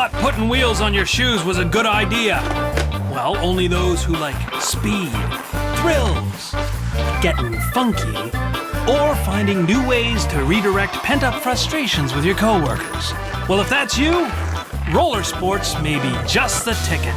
thought putting wheels on your shoes was a good idea. Well, only those who like speed, thrills, getting funky, or finding new ways to redirect pent-up frustrations with your coworkers. Well, if that's you, roller sports may be just the ticket.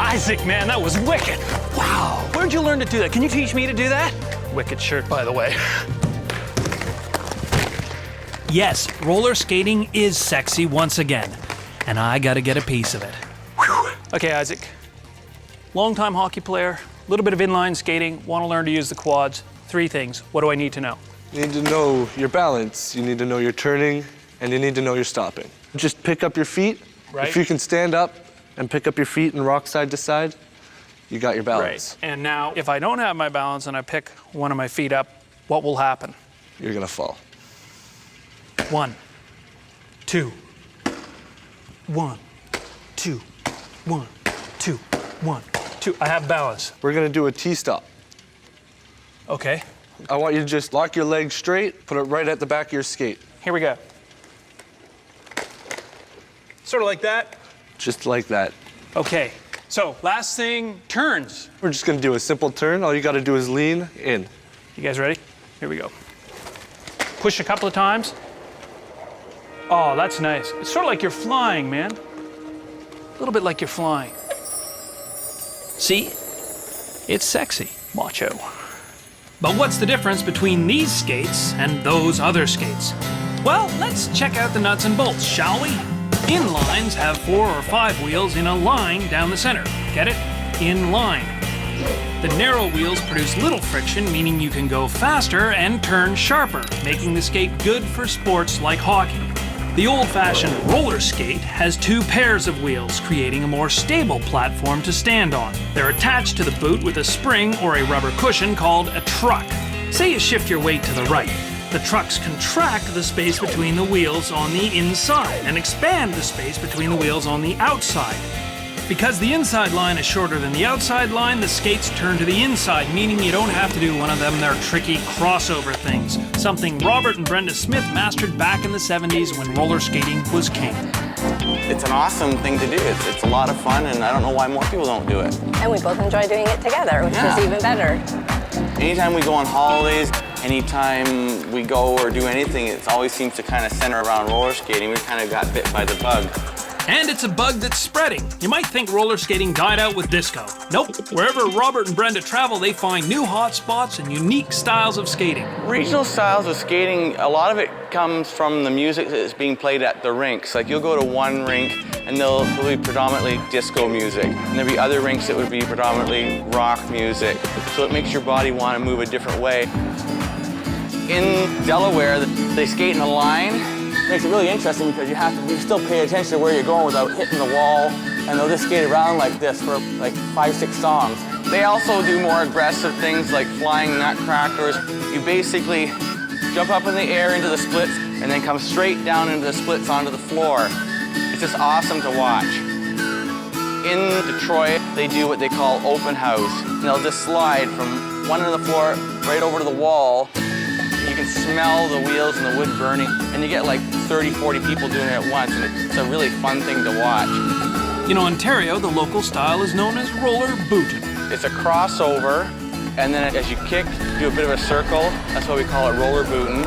Isaac, man, that was wicked. Wow, where'd you learn to do that? Can you teach me to do that? Wicked shirt, by the way. Yes, roller skating is sexy once again, and I gotta get a piece of it. Whew. Okay, Isaac, longtime hockey player, a little bit of inline skating, want to learn to use the quads. 3 things. What do I need to know? You need to know your balance, you need to know your turning, and you need to know your stopping. Just pick up your feet. Right. If you can stand up and pick up your feet and rock side to side, you got your balance. Right. And now, if I don't have my balance and I pick one of my feet up, what will happen? You're gonna fall. 1, 2, 1, 2, 1, 2, 1, 2. I have balance. We're gonna do a T-stop. Okay. I want you to just lock your legs straight, put it right at the back of your skate. Here we go. Sort of like that. Just like that. Okay, so last thing, turns. We're just gonna do a simple turn. All you gotta do is lean in. You guys ready? Here we go. Push a couple of times. Oh, that's nice. It's sort of like you're flying, man. A little bit like you're flying. See? It's sexy. Macho. But what's the difference between these skates and those other skates? Well, let's check out the nuts and bolts, shall we? Inlines have 4 or 5 wheels in a line down the center. Get it? In line. The narrow wheels produce little friction, meaning you can go faster and turn sharper, making the skate good for sports like hockey. The old-fashioned roller skate has 2 pairs of wheels, creating a more stable platform to stand on. They're attached to the boot with a spring or a rubber cushion called a truck. Say you shift your weight to the right. The trucks contract the space between the wheels on the inside and expand the space between the wheels on the outside. Because the inside line is shorter than the outside line, the skates turn to the inside, meaning you don't have to do one of them their tricky crossover things, something Robert and Brenda Smith mastered back in the 70s when roller skating was king. It's an awesome thing to do. It's a lot of fun, and I don't know why more people don't do it. And we both enjoy doing it together, which is even better. Anytime we go on holidays, anytime we go or do anything, it always seems to kind of center around roller skating. We kind of got bit by the bug. And it's a bug that's spreading. You might think roller skating died out with disco. Nope. Wherever Robert and Brenda travel, they find new hot spots and unique styles of skating. Regional styles of skating, a lot of it comes from the music that is being played at the rinks. Like you'll go to one rink and there'll be predominantly disco music. And there'll be other rinks that would be predominantly rock music. So it makes your body want to move a different way. In Delaware, they skate in a line. It makes it really interesting because you still pay attention to where you're going without hitting the wall, and they'll just skate around like this for like 5-6 songs. They also do more aggressive things like flying nutcrackers. You basically jump up in the air into the splits and then come straight down into the splits onto the floor. It's just awesome to watch. In Detroit, they do what they call open house. And they'll just slide from one end of the floor right over to the wall. You can smell the wheels and the wood burning, and you get like 30, 40 people doing it at once, and it's a really fun thing to watch. In Ontario, the local style is known as rollerbooting. It's a crossover, and then as you kick, do a bit of a circle. That's why we call it rollerbooting.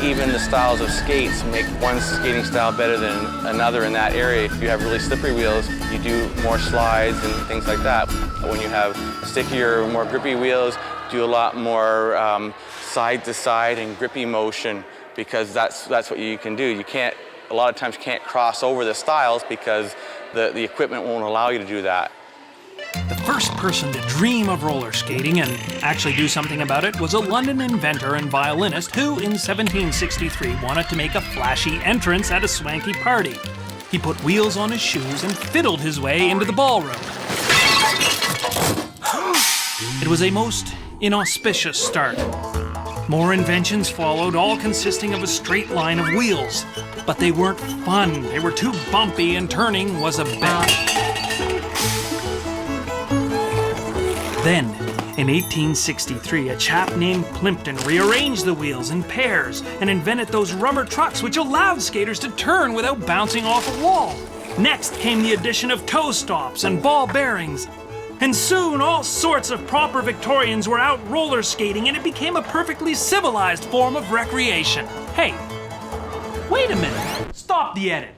Even the styles of skates make one skating style better than another in that area. If you have really slippery wheels, you do more slides and things like that. When you have stickier, more grippy wheels, do a lot more side to side and grippy motion, because that's what you can do. You can't, a lot of times can't cross over the styles because the equipment won't allow you to do that. The first person to dream of roller skating and actually do something about it was a London inventor and violinist who, in 1763, wanted to make a flashy entrance at a swanky party. He put wheels on his shoes and fiddled his way into the ballroom. It was a most inauspicious start. More inventions followed, all consisting of a straight line of wheels. But they weren't fun. They were too bumpy, and turning was a bitch. Then, in 1863, a chap named Plimpton rearranged the wheels in pairs and invented those rubber trucks which allowed skaters to turn without bouncing off a wall. Next came the addition of toe stops and ball bearings. And soon, all sorts of proper Victorians were out roller skating, and it became a perfectly civilized form of recreation. Hey, wait a minute. Stop the edit.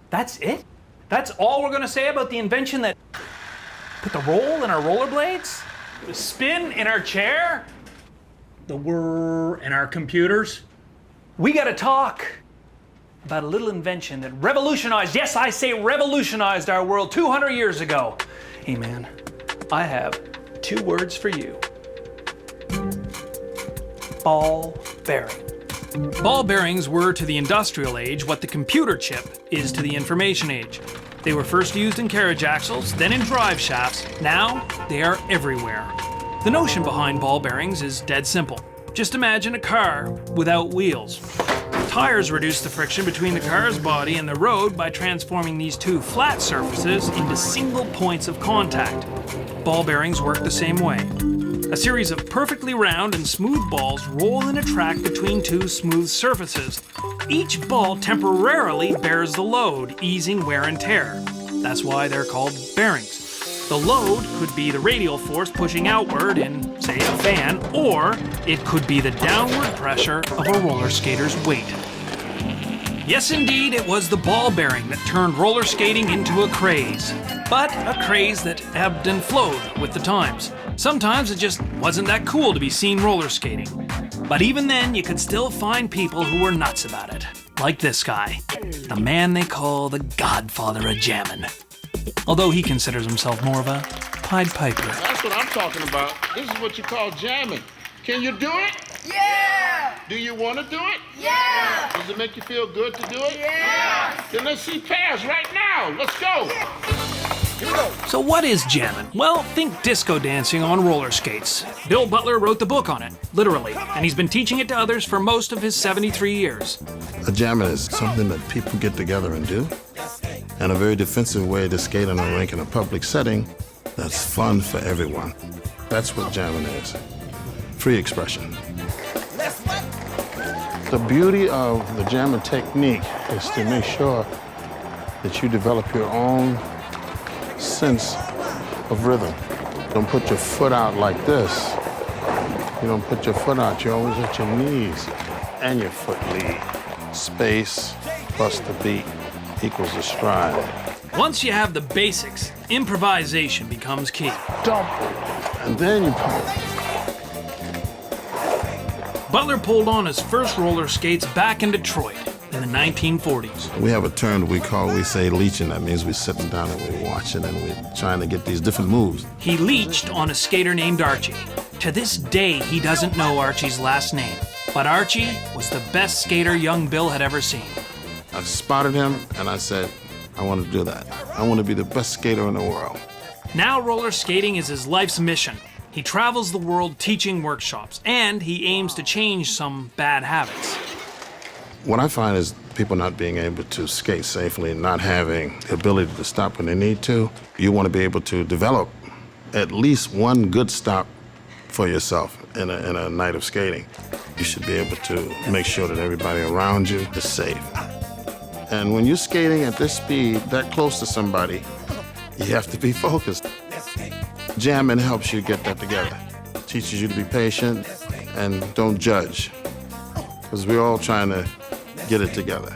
That's it? That's all we're gonna say about the invention that put the roll in our rollerblades? The spin in our chair? The whir in our computers? We gotta talk about a little invention that revolutionized, yes, I say revolutionized our world 200 years ago. Hey man, I have 2 words for you. Ball bearing. Ball bearings were to the industrial age what the computer chip is to the information age. They were first used in carriage axles, then in drive shafts. Now, they are everywhere. The notion behind ball bearings is dead simple. Just imagine a car without wheels. Tires reduce the friction between the car's body and the road by transforming these 2 flat surfaces into single points of contact. Ball bearings work the same way. A series of perfectly round and smooth balls roll in a track between 2 smooth surfaces. Each ball temporarily bears the load, easing wear and tear. That's why they're called bearings. The load could be the radial force pushing outward in, say, a fan, or it could be the downward pressure of a roller skater's weight. Yes, indeed, it was the ball bearing that turned roller skating into a craze. But a craze that ebbed and flowed with the times. Sometimes it just wasn't that cool to be seen roller skating. But even then, you could still find people who were nuts about it. Like this guy, the man they call the godfather of jammin'. Although he considers himself more of a Pied Piper. That's what I'm talking about. This is what you call jamming. Can you do it? Yeah! Do you want to do it? Yeah! Does it make you feel good to do it? Yeah! Then let's see pairs right now. Let's go. Here we go. So what is jammin'? Well, think disco dancing on roller skates. Bill Butler wrote the book on it, literally, and he's been teaching it to others for most of his 73 years. A jamming is something that people get together and do, and a very defensive way to skate on a rink in a public setting that's fun for everyone. That's what jamming is. Free expression. The beauty of the jamming technique is to make sure that you develop your own sense of rhythm. Don't put your foot out like this. You don't put your foot out, you're always at your knees and your foot lead. Space plus the beat equals the stride. Once you have the basics, improvisation becomes key. Dump. And then you pump. Butler pulled on his first roller skates back in Detroit in the 1940s. We have a term that we say leeching. That means we're sitting down and we're watching and we're trying to get these different moves. He leeched on a skater named Archie. To this day, he doesn't know Archie's last name. But Archie was the best skater young Bill had ever seen. I spotted him and I said, I want to do that. I want to be the best skater in the world. Now roller skating is his life's mission. He travels the world teaching workshops, and he aims to change some bad habits. What I find is people not being able to skate safely and not having the ability to stop when they need to. You want to be able to develop at least one good stop for yourself in a night of skating. You should be able to make sure that everybody around you is safe. And when you're skating at this speed, that close to somebody, you have to be focused. Jamming helps you get that together. Teaches you to be patient and don't judge, because we're all trying to get it together.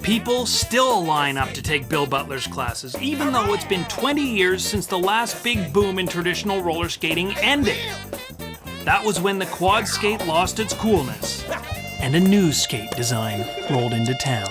People still line up to take Bill Butler's classes, even though it's been 20 years since the last big boom in traditional roller skating ended. That was when the quad skate lost its coolness, and a new skate design rolled into town.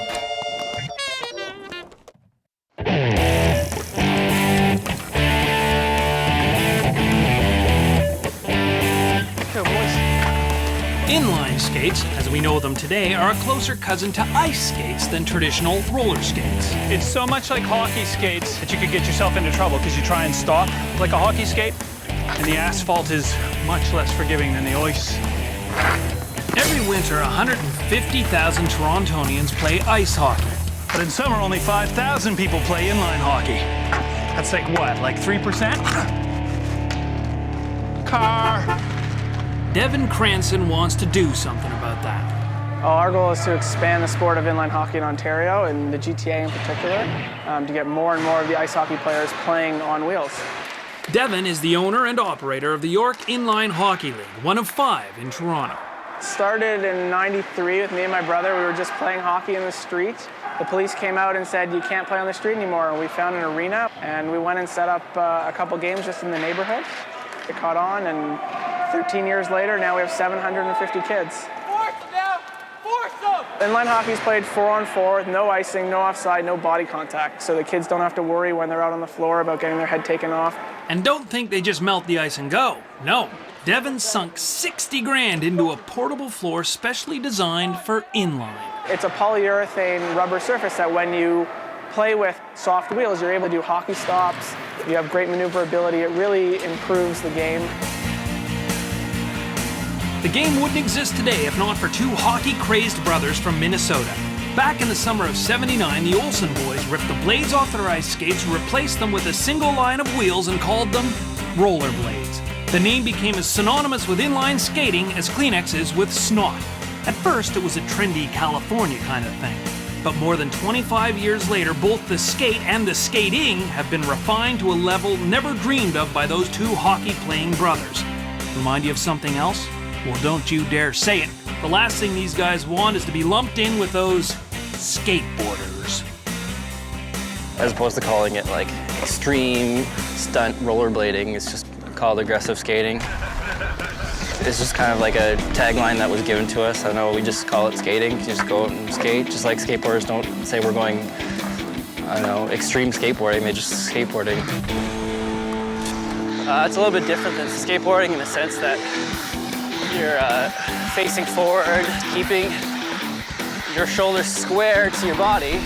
Inline skates, as we know them today, are a closer cousin to ice skates than traditional roller skates. It's so much like hockey skates that you could get yourself into trouble because you try and stop like a hockey skate, and the asphalt is much less forgiving than the ice. Every winter, 150,000 Torontonians play ice hockey. But in summer, only 5,000 people play inline hockey. That's like what, like 3%? Car. Devin Cranston wants to do something about that. Our goal is to expand the sport of inline hockey in Ontario, and the GTA in particular, to get more and more of the ice hockey players playing on wheels. Devin is the owner and operator of the York Inline Hockey League, one of 5 in Toronto. Started in '93 with me and my brother. We were just playing hockey in the street. The police came out and said, you can't play on the street anymore. And we found an arena, and we went and set up a couple games just in the neighborhood. It caught on, and 13 years later, now we have 750 kids. Inline hockey is played 4-on-4 with no icing, no offside, no body contact. So the kids don't have to worry when they're out on the floor about getting their head taken off. And don't think they just melt the ice and go. No, Devin sunk 60 grand into a portable floor specially designed for inline. It's a polyurethane rubber surface that when you play with soft wheels, you're able to do hockey stops. You have great maneuverability. It really improves the game. The game wouldn't exist today if not for 2 hockey-crazed brothers from Minnesota. Back in the summer of '79, the Olsen boys ripped the blades off their ice skates, replaced them with a single line of wheels, and called them rollerblades. The name became as synonymous with inline skating as Kleenex is with snot. At first, it was a trendy California kind of thing. But more than 25 years later, both the skate and the skating have been refined to a level never dreamed of by those 2 hockey-playing brothers. Remind you of something else? Well, don't you dare say it. The last thing these guys want is to be lumped in with those skateboarders. As opposed to calling it like extreme stunt rollerblading, it's just called aggressive skating. It's just kind of like a tagline that was given to us. I know we just call it skating. You just go out and skate, just like skateboarders don't say we're going, I don't know, extreme skateboarding, they just skateboarding. It's a little bit different than skateboarding in the sense that you're facing forward, keeping your shoulders square to your body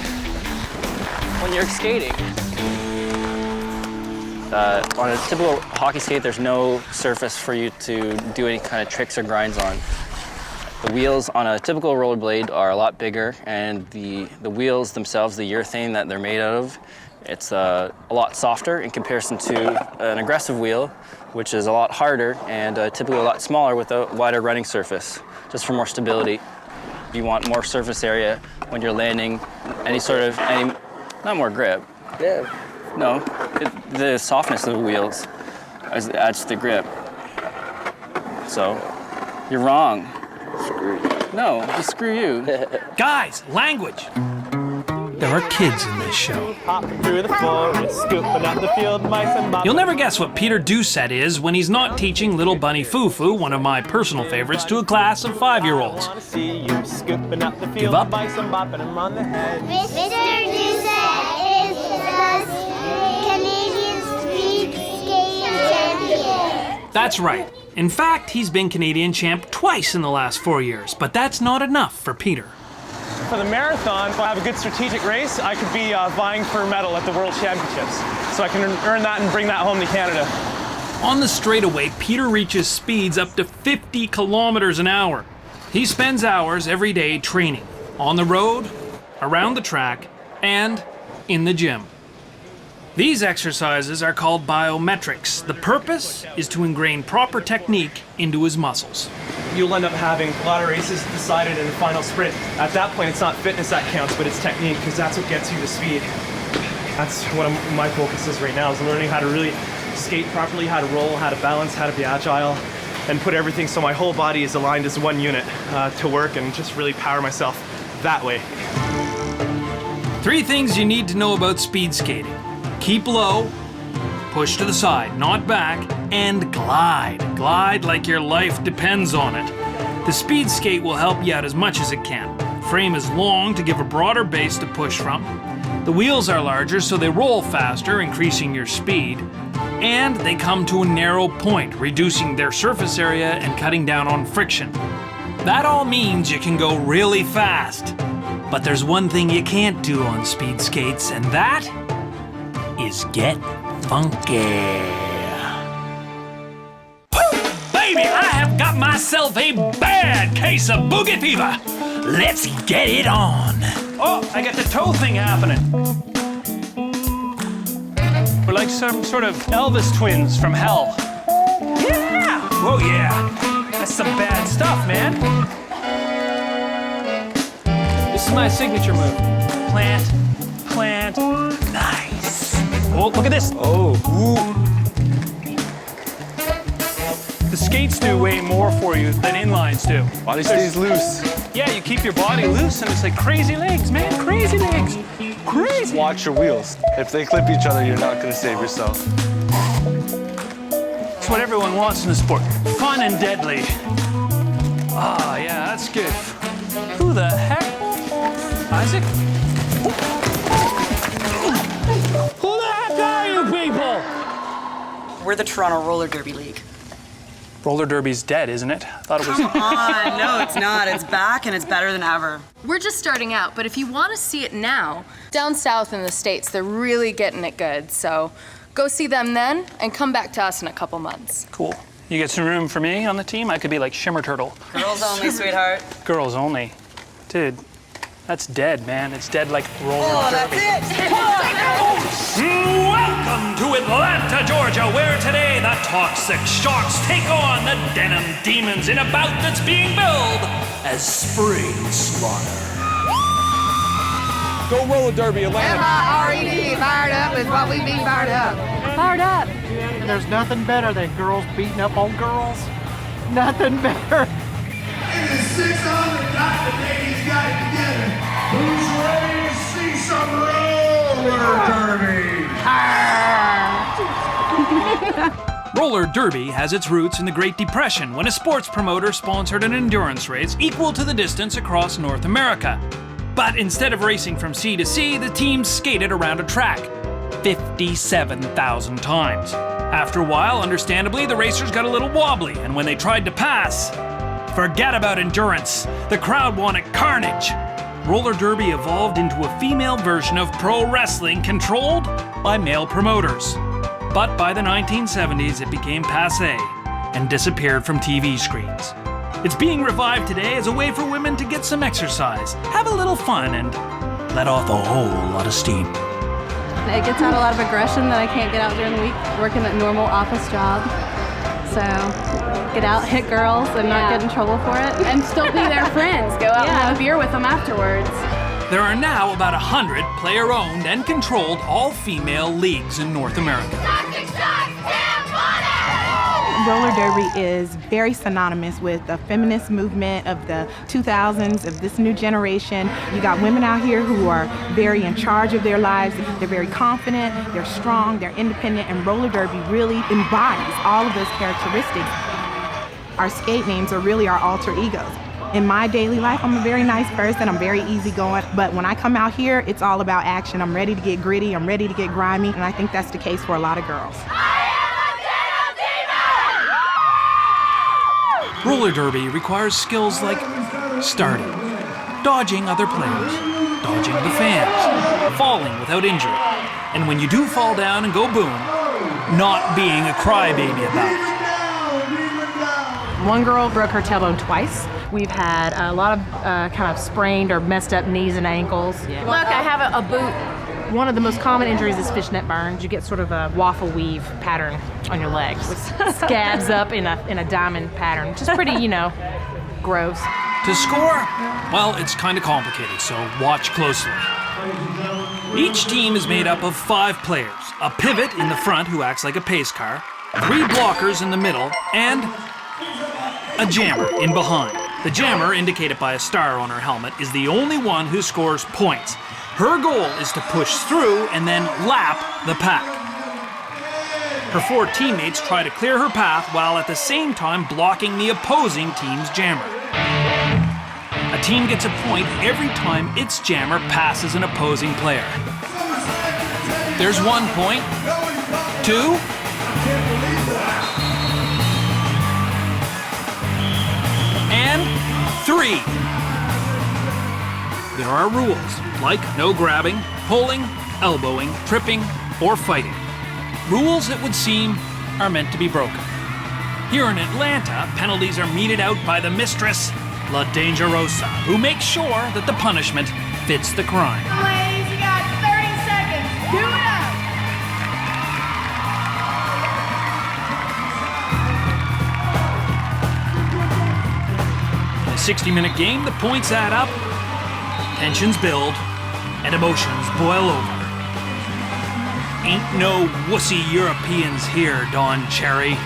when you're skating. On a typical hockey skate, there's no surface for you to do any kind of tricks or grinds on. The wheels on a typical rollerblade are a lot bigger, and the wheels themselves, the urethane that they're made out of, it's a lot softer in comparison to an aggressive wheel, which is a lot harder and typically a lot smaller with a wider running surface, just for more stability. You want more surface area when you're landing, not more grip. Yeah. No, the softness of the wheels adds to the grip. So, you're wrong. Screw you. No, just screw you. Guys, language! There are kids in this show. Through the forest, scooping up the field mice and You'll never guess what Peter Doucette is when he's not teaching Little Bunny Foo-Foo, one of my personal favorites, to a class of 5-year-olds. Give up? Mr. Doucette is the Canadian speed skating champion. That's right. In fact, he's been Canadian champ twice in the last 4 years, but that's not enough for Peter. For the marathon, if I have a good strategic race, I could be vying for a medal at the World Championships. So I can earn that and bring that home to Canada. On the straightaway, Peter reaches speeds up to 50 kilometers an hour. He spends hours every day training, on the road, around the track, and in the gym. These exercises are called biometrics. The purpose is to ingrain proper technique into his muscles. You'll end up having a lot of races decided in the final sprint. At that point, it's not fitness that counts, but it's technique, because that's what gets you the speed. That's what my focus is right now, is learning how to really skate properly, how to roll, how to balance, how to be agile, and put everything so my whole body is aligned as one unit to work and just really power myself that way. 3 things you need to know about speed skating. Keep low, push to the side, not back, and glide. Glide like your life depends on it. The speed skate will help you out as much as it can. Frame is long to give a broader base to push from. The wheels are larger so they roll faster, increasing your speed. And they come to a narrow point, reducing their surface area and cutting down on friction. That all means you can go really fast. But there's one thing you can't do on speed skates, and that is get funky. Baby, I have got myself a bad case of boogie fever. Let's get it on. Oh, I got the toe thing happening. We're like some sort of Elvis twins from hell. Yeah! Oh yeah, that's some bad stuff, man. This is my signature move. Plant, plant, nice. Oh, look at this. Oh, ooh. The skates do way more for you than inlines do. Body stays loose. Yeah, you keep your body loose and it's like crazy legs, man, crazy legs. Crazy. Watch your wheels. If they clip each other, you're not gonna save yourself. That's what everyone wants in the sport. Fun and deadly. Ah, yeah, that's good. Who the heck? Isaac? Who the heck are you people? We're the Toronto Roller Derby League. Roller derby's dead, isn't it? I thought it was. Come on, no, it's not. It's back and it's better than ever. We're just starting out, but if you want to see it now, down south in the States, they're really getting it good. So go see them then and come back to us in a couple months. Cool. You get some room for me on the team? I could be like Shimmer Turtle. Girls only, sweetheart. Girls only. Dude, that's dead, man. It's dead like roller derby. That's it. Welcome to Atlanta, Georgia, where today the Toxic Shocks take on the Denim Demons in a bout that's being billed as spring slaughter. Go roller derby, Atlanta. F-I-R-E-D, fired up is what we mean fired up. Fired up. There's nothing better than girls beating up on girls. Nothing better. It is 600 Dr. Ladies got it together. Who's ready to see some roller derby? Roller derby has its roots in the Great Depression when a sports promoter sponsored an endurance race equal to the distance across North America. But instead of racing from sea to sea, the teams skated around a track 57,000 times. After a while, understandably, the racers got a little wobbly, and when they tried to pass, forget about endurance. The crowd wanted carnage. Roller derby evolved into a female version of pro wrestling controlled by male promoters. But by the 1970s, it became passé and disappeared from TV screens. It's being revived today as a way for women to get some exercise, have a little fun, and let off a whole lot of steam. It gets out a lot of aggression that I can't get out during the week, working a normal office job. So get out, hit girls, and not get in trouble for it. And still be their friends. Go out and have a beer with them afterwards. There are now about 100 player-owned and controlled all-female leagues in North America. Roller derby is very synonymous with the feminist movement of the 2000s, of this new generation. You got women out here who are very in charge of their lives. They're very confident, they're strong, they're independent, and roller derby really embodies all of those characteristics. Our skate names are really our alter egos. In my daily life, I'm a very nice person, I'm very easygoing, but when I come out here, it's all about action. I'm ready to get gritty, I'm ready to get grimy, and I think that's the case for a lot of girls. Roller derby requires skills like starting, dodging other players, dodging the fans, falling without injury, and when you do fall down and go boom, not being a crybaby about it. One girl broke her tailbone twice. We've had a lot of kind of sprained or messed up knees and ankles. Look, I have a boot One of the most common injuries is fishnet burns. You get sort of a waffle weave pattern on your legs, with scabs up in a diamond pattern, which is pretty, you know, gross. To score? Well, it's kind of complicated, so watch closely. Each team is made up of 5 players, a pivot in the front who acts like a pace car, 3 blockers in the middle, and a jammer in behind. The jammer, indicated by a star on her helmet, is the only one who scores points. Her goal is to push through and then lap the pack. Her 4 teammates try to clear her path while at the same time blocking the opposing team's jammer. A team gets a point every time its jammer passes an opposing player. There's 1 point, 2, and 3. There are rules, like no grabbing, pulling, elbowing, tripping, or fighting. Rules, it would seem, are meant to be broken. Here in Atlanta, penalties are meted out by the mistress, La Dangerosa, who makes sure that the punishment fits the crime. Ladies, you got 30 seconds. Do it up. In a 60-minute game, the points add up, tensions build, and emotions boil over. Ain't no wussy Europeans here, Don Cherry.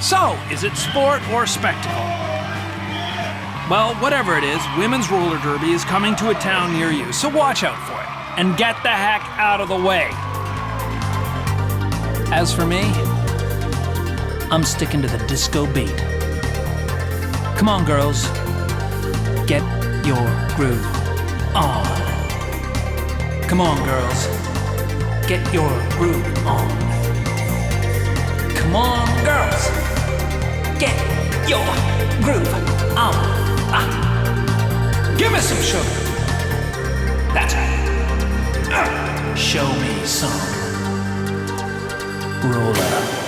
So, is it sport or spectacle? Well, whatever it is, women's roller derby is coming to a town near you, so watch out for it, and get the heck out of the way. As for me, I'm sticking to the disco beat. Come on, girls, get your groove on. Come on, girls, get your groove on. Come on, girls, get your groove on. Give me some sugar. That's right. Show me some roller.